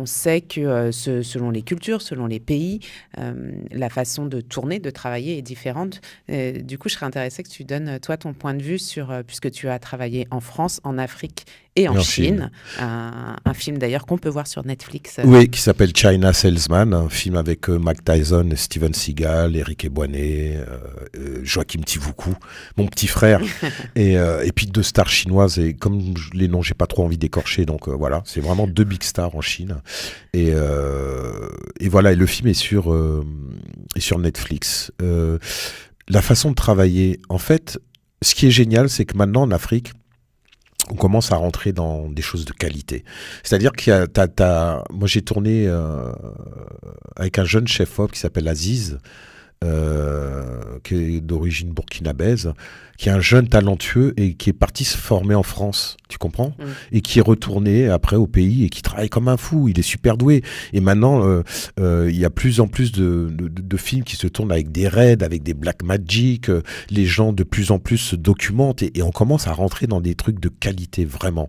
on sait que selon les cultures, selon les pays, la façon de tourner, de travailler est différente. Du coup, je serais intéressée que tu donnes, toi, ton point de vue sur, puisque tu as travaillé en France, en Afrique et en Chine. Un film d'ailleurs qu'on peut voir sur Netflix. Oui, qui s'appelle China Salesman, un film avec Mike Tyson, Steven Seagal, Eric Ebouané, Joachim Tivoukou, mon petit frère, et puis deux stars chinoises. Et comme les noms, j'ai pas trop envie d'écorcher, donc voilà, c'est vraiment deux big stars en Chine. Et voilà, et le film est sur Netflix. La façon de travailler, en fait, ce qui est génial, c'est que maintenant en Afrique, on commence à rentrer dans des choses de qualité. C'est-à-dire moi j'ai tourné avec un jeune chef-op qui s'appelle Aziz, qui est d'origine burkinabèse, qui est un jeune talentueux et qui est parti se former en France, tu comprends ? Et qui est retourné après au pays et qui travaille comme un fou, il est super doué. Et maintenant, il y a plus en plus de films qui se tournent avec des raids, avec des black magic, les gens de plus en plus se documentent et on commence à rentrer dans des trucs de qualité vraiment.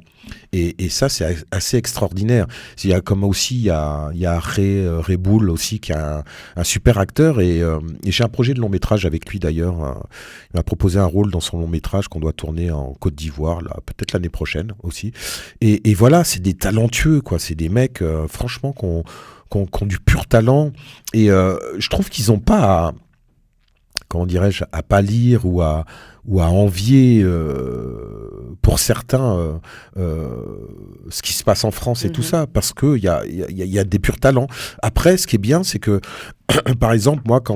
Et ça, c'est assez extraordinaire. Il y a comme aussi, il y a Ray Boule aussi, qui est un super acteur et j'ai un projet de long métrage avec lui d'ailleurs. Il m'a proposé un rôle dans son long métrage qu'on doit tourner en Côte d'Ivoire, là, peut-être l'année prochaine aussi. Et voilà, c'est des talentueux, quoi. C'est des mecs, franchement, qui ont du pur talent. Et je trouve qu'ils n'ont pas comment dirais-je, à pâlir ou à envier pour certains ce qui se passe en France et tout ça, parce qu'il y a des purs talents. Après, ce qui est bien, c'est que, par exemple, moi, quand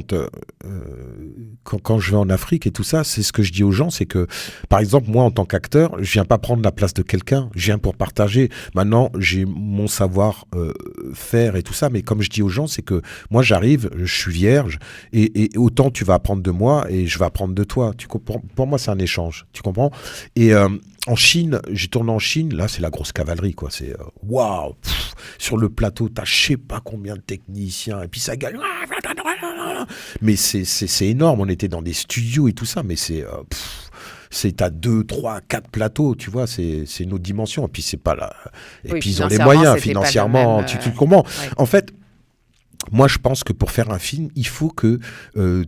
je vais en Afrique et tout ça, c'est ce que je dis aux gens, c'est que, par exemple, moi, en tant qu'acteur, je viens pas prendre la place de quelqu'un, je viens pour partager. Maintenant, j'ai mon savoir-faire et tout ça, mais comme je dis aux gens, c'est que moi, j'arrive, je suis vierge, et autant tu vas apprendre de moi et je vais apprendre de toi. Tu comprends ? Pour moi, c'est un échange, tu comprends ? Et en Chine, j'ai tourné en Chine, là, c'est la grosse cavalerie, quoi. C'est waouh, sur le plateau, t'as je sais pas combien de techniciens, et puis ça gagne. Mais c'est énorme, on était dans des studios et tout ça, mais c'est à 2, 3, 4 plateaux, tu vois, c'est une autre dimension. Et puis c'est pas là. Et puis ils ont les moyens financièrement, tu comprends. Ouais. En fait, moi je pense que pour faire un film, il faut que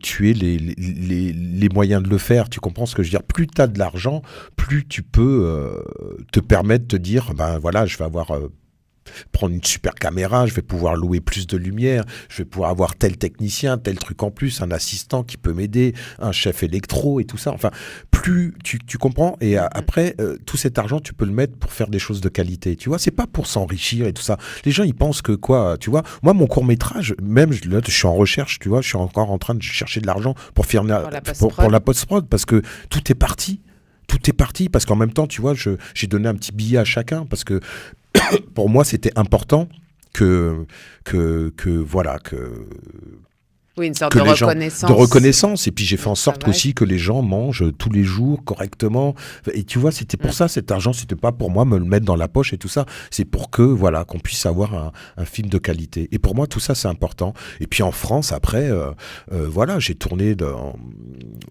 tu aies les moyens de le faire. Tu comprends ce que je veux dire ? Plus tu as de l'argent, plus tu peux te permettre de te dire, ben voilà, je vais avoir prendre une super caméra, je vais pouvoir louer plus de lumière, je vais pouvoir avoir tel technicien, tel truc en plus, un assistant qui peut m'aider, un chef électro et tout ça. Enfin, plus tu comprends. Et après, tout cet argent, tu peux le mettre pour faire des choses de qualité. Tu vois, c'est pas pour s'enrichir et tout ça. Les gens, ils pensent que quoi, tu vois. Moi, mon court-métrage, même, là, je suis en recherche, tu vois, je suis encore en train de chercher de l'argent pour faire pour la post-prod parce que tout est parti. Tout est parti parce qu'en même temps, tu vois, j'ai donné un petit billet à chacun parce que pour moi, c'était important que oui, une sorte de reconnaissance. De reconnaissance. Et puis j'ai fait en sorte aussi que les gens mangent tous les jours correctement. Et tu vois, c'était pour ça, cet argent, c'était pas pour moi me le mettre dans la poche et tout ça. C'est pour que, voilà, qu'on puisse avoir un film de qualité. Et pour moi, tout ça, c'est important. Et puis en France, après, voilà, j'ai tourné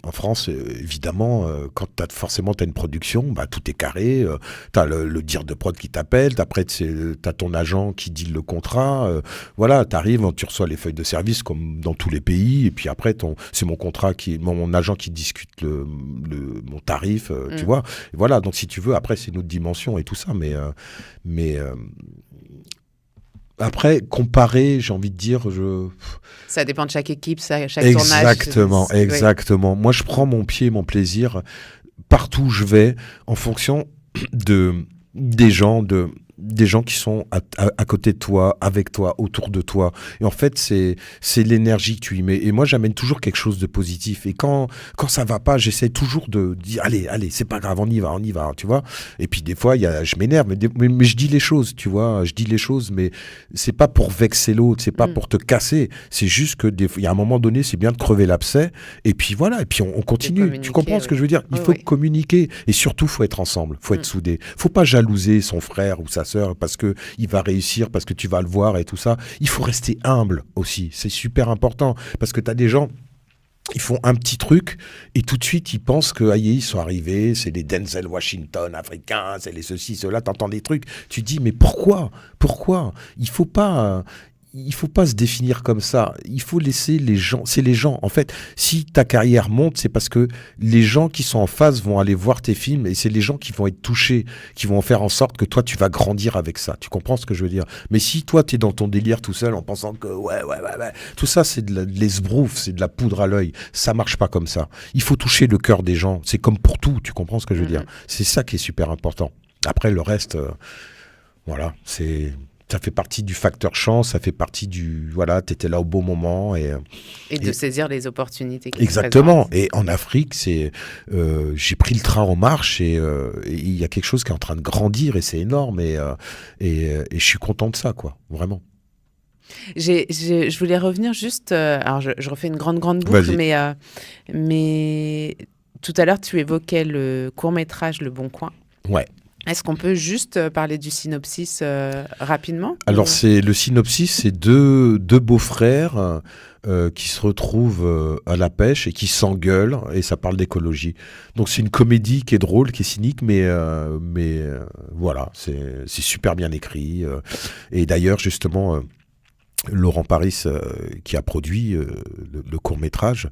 en France, évidemment, quand forcément t'as une production, bah, tout est carré. T'as le dire de prod qui t'appelle. Après, t'as ton agent qui deal le contrat. Voilà, t'arrives, tu reçois les feuilles de service comme dans tous les pays, et puis après c'est mon contrat mon agent qui discute mon tarif, tu vois. Et voilà, donc si tu veux, après c'est une autre dimension et tout ça, mais après comparer, j'ai envie de dire, ça dépend de chaque équipe, chaque exactement, tournage. Exactement. Moi, je prends mon pied, mon plaisir partout où je vais, en fonction des gens qui sont à côté de toi, avec toi, autour de toi. Et en fait, c'est l'énergie que tu y mets. Et moi, j'amène toujours quelque chose de positif. Et quand ça va pas, j'essaie toujours de dire, allez, c'est pas grave, on y va, tu vois. Et puis, des fois, je m'énerve, mais je dis les choses, tu vois. Je dis les choses, mais c'est pas pour vexer l'autre, c'est pas pour te casser. C'est juste que il y a un moment donné, c'est bien de crever l'abcès. Et puis voilà, et puis on continue. Tu comprends ce que je veux dire ? Il faut communiquer. Et surtout, faut être ensemble, faut être soudé. Faut pas jalouser son frère ou sa sœur parce que il va réussir, parce que tu vas le voir et tout ça. Il faut rester humble aussi, c'est super important parce que tu as des gens Ils font un petit truc et tout de suite ils pensent que ils sont arrivés, c'est les Denzel Washington africains, c'est les ceci, cela. T'entends des trucs, tu te dis mais pourquoi il faut pas se définir comme ça. Il faut laisser les gens. C'est les gens. En fait, si ta carrière monte, c'est parce que les gens qui sont en face vont aller voir tes films et c'est les gens qui vont être touchés, qui vont faire en sorte que toi, tu vas grandir avec ça. Tu comprends ce que je veux dire? Mais si toi, tu es dans ton délire tout seul en pensant que ouais, tout ça, c'est de l'esbrouf, c'est de la poudre à l'œil. Ça marche pas comme ça. Il faut toucher le cœur des gens. C'est comme pour tout. Tu comprends ce que je veux dire? C'est ça qui est super important. Après, le reste, voilà, ça fait partie du facteur chance, ça fait partie voilà, t'étais là au bon moment. Et de saisir les opportunités qui exactement. se présentent. Et en Afrique, j'ai pris le train en marche et il y a quelque chose qui est en train de grandir et c'est énorme et je suis content de ça, quoi, vraiment. Je voulais revenir juste, alors je refais une grande boucle, mais tout à l'heure, tu évoquais le court-métrage Le Bon Coin. Ouais. Est-ce qu'on peut juste parler du synopsis rapidement? Alors, le synopsis, c'est deux beaux-frères qui se retrouvent à la pêche et qui s'engueulent, et ça parle d'écologie. Donc, c'est une comédie qui est drôle, qui est cynique, mais voilà, c'est super bien écrit. Et d'ailleurs, justement... Laurent Paris, qui a produit le court-métrage,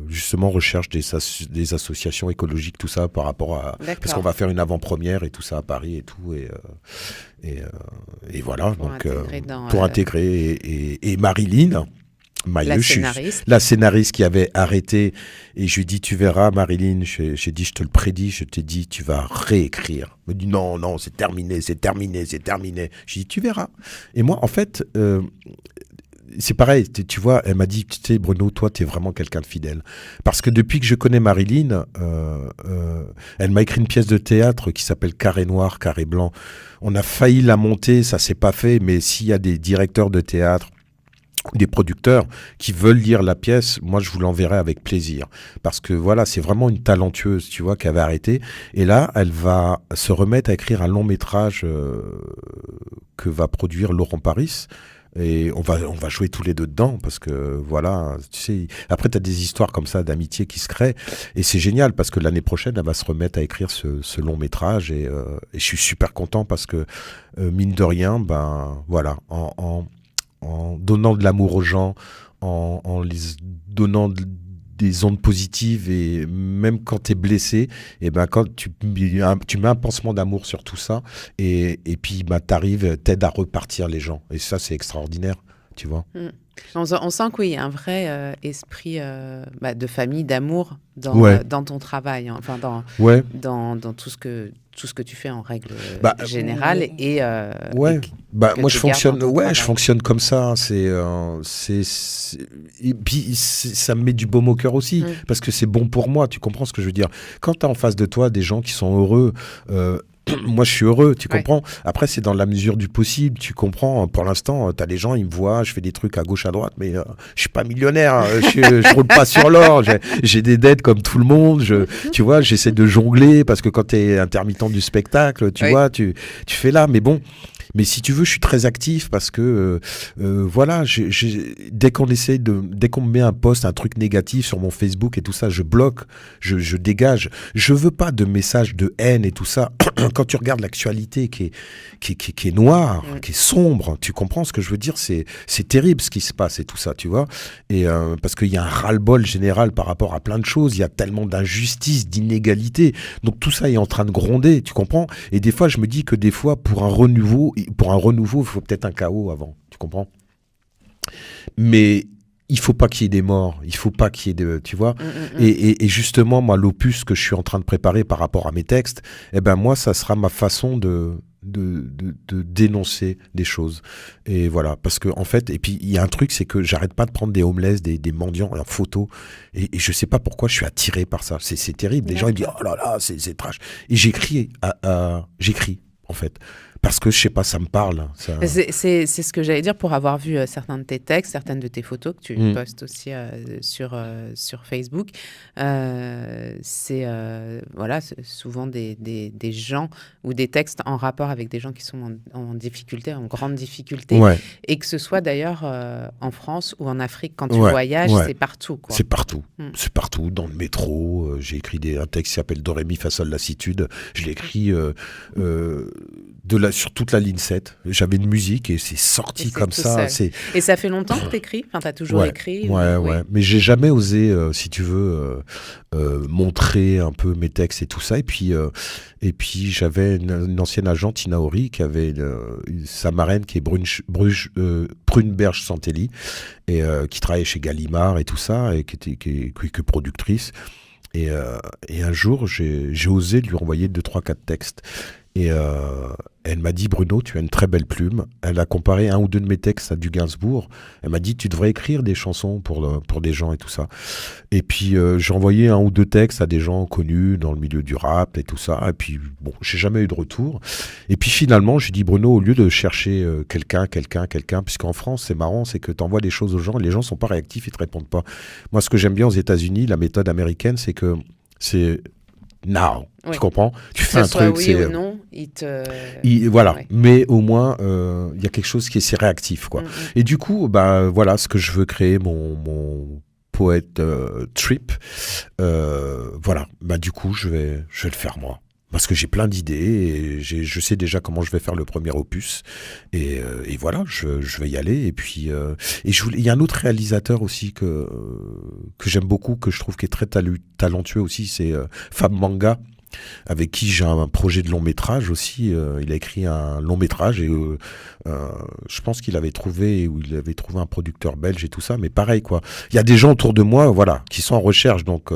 justement recherche des associations écologiques, tout ça, par rapport à... D'accord. Parce qu'on va faire une avant-première et tout ça à Paris et tout. Et voilà, pour intégrer. Et Marilyn... la scénariste qui avait arrêté, et je lui ai dit tu verras Marilyn, j'ai dit je te le prédis, je t'ai dit tu vas réécrire. Elle me dit non c'est terminé. J'ai dit tu verras. Et moi en fait c'est pareil, tu vois, elle m'a dit tu sais Bruno, toi t'es vraiment quelqu'un de fidèle, parce que depuis que je connais Marilyn, elle m'a écrit une pièce de théâtre qui s'appelle Carré noir, carré blanc. On a failli la monter, ça s'est pas fait, mais s'il y a des directeurs de théâtre, des producteurs qui veulent lire la pièce, moi je vous l'enverrai avec plaisir, parce que voilà, c'est vraiment une talentueuse, tu vois, qui avait arrêté, et là elle va se remettre à écrire un long métrage que va produire Laurent Paris, et on va jouer tous les deux dedans, parce que voilà, tu sais, après t'as des histoires comme ça d'amitié qui se créent, et c'est génial parce que l'année prochaine elle va se remettre à écrire ce long métrage, et je suis super content parce que mine de rien, ben voilà, en donnant de l'amour aux gens, en les donnant des ondes positives, et même quand tu es blessé, et ben quand tu mets un pansement d'amour sur tout ça, et puis t'aides à repartir les gens. Et ça, c'est extraordinaire, tu vois. On sent qu'il y a un vrai esprit de famille, d'amour dans ton travail, hein. Enfin dans tout ce que tu fais en règle générale. Moi je fonctionne comme ça, hein. Et puis ça me met du baume au cœur aussi, parce que c'est bon pour moi, tu comprends ce que je veux dire. Quand tu as en face de toi des gens qui sont heureux, moi je suis heureux, tu comprends. Après c'est dans la mesure du possible, tu comprends. Pour l'instant t'as des gens, ils me voient, je fais des trucs à gauche à droite, mais je suis pas millionnaire, je roule pas sur l'or, j'ai des dettes comme tout le monde, tu vois, j'essaie de jongler, parce que quand t'es intermittent du spectacle, tu vois, tu fais là, mais bon. Mais si tu veux, je suis très actif, parce que voilà, dès qu'on me met un post, un truc négatif sur mon Facebook et tout ça, je bloque, je dégage. Je veux pas de messages de haine et tout ça. Quand tu regardes l'actualité qui est noire, qui est sombre, tu comprends ce que je veux dire, c'est terrible ce qui se passe et tout ça, tu vois. Et parce qu'il y a un ras-le-bol général par rapport à plein de choses, il y a tellement d'injustice, d'inégalité. Donc tout ça est en train de gronder, tu comprends. Et des fois, je me dis que des fois, pour un renouveau, il faut peut-être un chaos avant, tu comprends. Mais il faut pas qu'il y ait des morts, il faut pas qu'il y ait de, tu vois. Et justement, moi, l'opus que je suis en train de préparer par rapport à mes textes, eh ben moi, ça sera ma façon de dénoncer des choses. Et voilà, parce que en fait, et puis il y a un truc, c'est que j'arrête pas de prendre des homeless, des mendiants en photo, et je sais pas pourquoi je suis attiré par ça. C'est terrible. Des gens ils me disent oh là là, c'est trash. Et j'écris en fait. parce que je sais pas, ça me parle. Ça... C'est ce que j'allais dire pour avoir vu certains de tes textes, certaines de tes photos que tu postes aussi sur Facebook. C'est souvent des gens ou des textes en rapport avec des gens qui sont en difficulté, en grande difficulté. Ouais. Et que ce soit d'ailleurs en France ou en Afrique, quand tu voyages, c'est partout, quoi. C'est partout. C'est partout. Dans le métro, j'ai écrit un texte qui s'appelle Do, Ré, Mi, Fa, Sol, Lassitude. Je l'ai écrit sur toute la ligne 7. J'avais une musique et c'est sorti comme ça. Et ça fait longtemps que tu écris? Enfin, tu as toujours écrit? Ouais. Mais j'ai jamais osé, si tu veux, montrer un peu mes textes et tout ça. Et puis j'avais une ancienne agente, Tina Horry, qui avait sa marraine qui est Pruneberge Santelli, et qui travaillait chez Gallimard et tout ça, et qui est productrice. Et un jour, j'ai osé lui envoyer 2, 3, 4 textes. Et elle m'a dit, Bruno, tu as une très belle plume. Elle a comparé 1 ou 2 de mes textes à du Gainsbourg. Elle m'a dit, tu devrais écrire des chansons pour des gens et tout ça. Et puis, j'ai envoyé 1 ou 2 textes à des gens connus dans le milieu du rap et tout ça. Et puis, bon, j'ai jamais eu de retour. Et puis, finalement, j'ai dit, Bruno, au lieu de chercher quelqu'un, puisqu'en France, c'est marrant, c'est que tu envoies des choses aux gens, et les gens sont pas réactifs, ils te répondent pas. Moi, ce que j'aime bien aux États-Unis, la méthode américaine, c'est que c'est now. Tu comprends? Tu fais un truc, oui ou non, voilà. Ouais. Mais au moins, il y a quelque chose c'est réactif, quoi. Et du coup, voilà, ce que je veux créer, mon poète trip. Voilà. Du coup, je vais le faire moi. Parce que j'ai plein d'idées et je sais déjà comment je vais faire le premier opus. Et voilà, je vais y aller. Et puis, il y a un autre réalisateur aussi que j'aime beaucoup, que je trouve qui est très talentueux aussi, c'est Fab Manga, avec qui j'ai un projet de long métrage aussi. Il a écrit un long métrage et je pense qu'il avait trouvé un producteur belge et tout ça, mais pareil, quoi. Il y a des gens autour de moi, voilà, qui sont en recherche, donc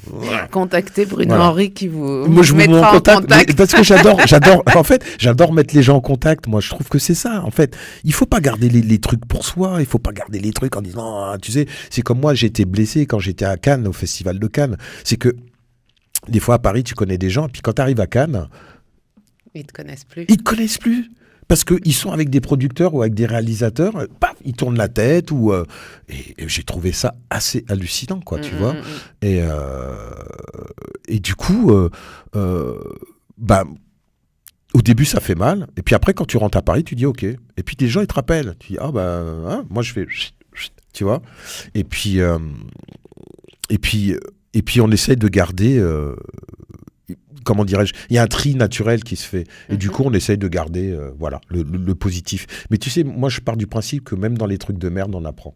voilà. Contactez Bruno Henry qui vous mettra en contact. Parce que j'adore mettre les gens en contact. Moi, je trouve que c'est ça. En fait, il faut pas garder les trucs pour soi. Il faut pas garder les trucs en disant, tu sais, c'est comme moi, j'ai été blessé quand j'étais à Cannes, au Festival de Cannes. C'est que des fois, à Paris, tu connais des gens, et puis quand tu arrives à Cannes... Ils te connaissent plus. Ils te connaissent plus. Parce qu'ils sont avec des producteurs ou avec des réalisateurs, paf, ils tournent la tête. Et j'ai trouvé ça assez hallucinant, quoi, tu vois. Et du coup, au début, ça fait mal. Et puis après, quand tu rentres à Paris, tu dis OK. Et puis les gens, ils te rappellent. Tu dis, moi, je fais... Tu vois. Et puis, on essaie de garder, comment dirais-je, il y a un tri naturel qui se fait. Et du coup, on essaye de garder le positif. Mais tu sais, moi, je pars du principe que même dans les trucs de merde, on apprend.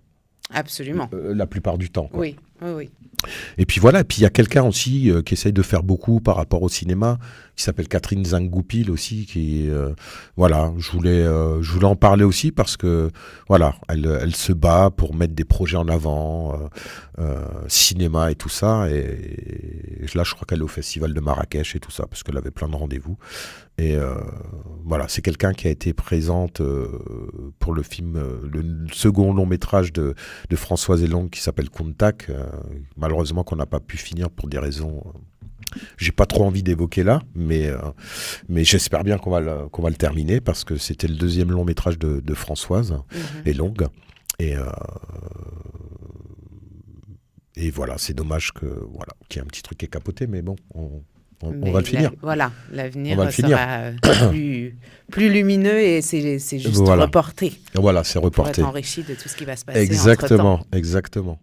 Absolument. La plupart du temps, quoi. Oui. Et puis voilà, et puis il y a quelqu'un aussi qui essaye de faire beaucoup par rapport au cinéma, qui s'appelle Catherine Zang-Goupil aussi, qui je voulais en parler aussi parce que voilà, elle se bat pour mettre des projets en avant, cinéma et tout ça, et là je crois qu'elle est au festival de Marrakech et tout ça parce qu'elle avait plein de rendez-vous. Et voilà, c'est quelqu'un qui a été présente pour le film, le second long métrage de Françoise Elong qui s'appelle Contact, malheureusement qu'on n'a pas pu finir pour des raisons j'ai pas trop envie d'évoquer là, mais j'espère bien qu'on va le terminer parce que c'était le deuxième long métrage de Françoise Elong, et voilà, c'est dommage qu'il y ait un petit truc qui est capoté, mais bon, on va le finir. L'avenir sera plus lumineux et c'est juste reporté. Voilà, c'est reporté. Pour être enrichi de tout ce qui va se passer entre-temps. Exactement.